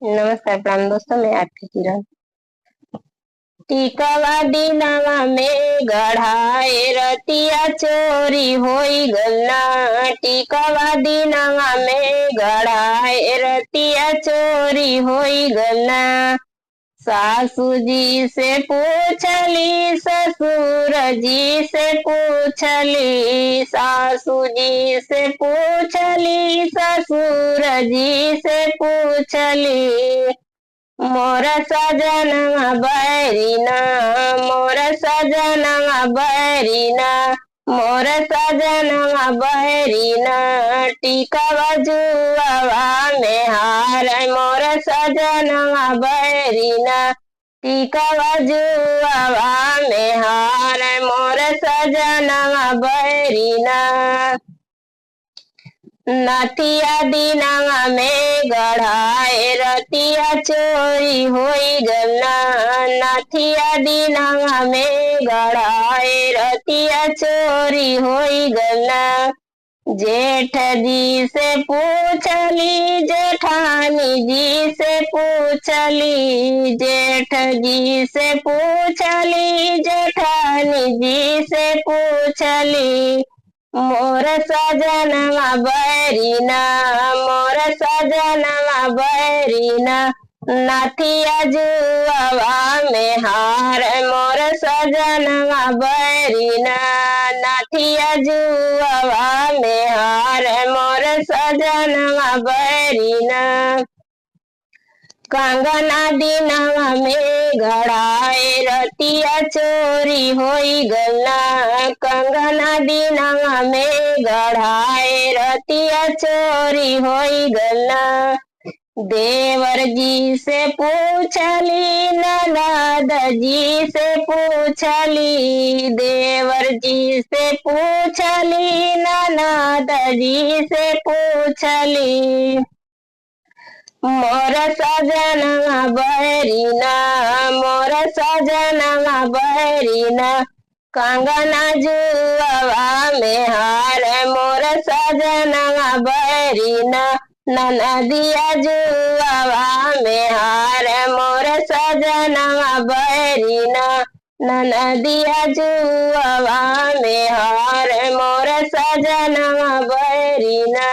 नमस्कार प्रणाम दोस्तों, मैं आपकी किरण। टीकावा दीनावा में गढ़ाए रतिया चोरी होई गलना। टीकावा दीनावा में गढ़ाए रतिया चोरी होई गलना। सासू जी से पूछली, ससुर जी से पूछली, सासू जी से पूछली, ससुर जी से पूछली। मोर सजनवा बैरीना, मोर सजनवा बैरीना, मोर सजनवा बैरीना। टीकावा जुआवा में हार मोर सजनवा बैरीना। टीकावा जुआवा में हार मोर सजनवा बैरीना। नथिया दीनावा में गढ़ाए रतिया चोरी होई गलना। नथिया दीनावा में गढ़ाए रतिया चोरी होई गलना। जेठ जी से पूछली, जेठानी जी से पूछली, जेठ जी से पूछली, जेठानी जी से पूछली। मोर सजनवा बैरीना, मोर सजनवा बैरीना। नथिया जुआवा में हार मोर सजनवा बैरीना। नथिया जुआवा में हार मोर सजनवा बैरीना। कंगना दीनावा में गढ़ाए रतिया चोरी होई गलना। कंगना दीनावा में गढ़ाए रतिया चोरी होई गलना। देवर जी से पूछली, ननद जी से पूछली, देवर जी से पूछली, ननद जी से पूछली। मोर सजनवा बैरीना, मोर सजनवा बैरीना। कंगना जुआवा में हार मोर सजनवा बैरीना। ननदिया जुआवा में हार मोर सजनवा बैरीना। ननदिया जुआवा में हार मोर सजनवा बैरीना।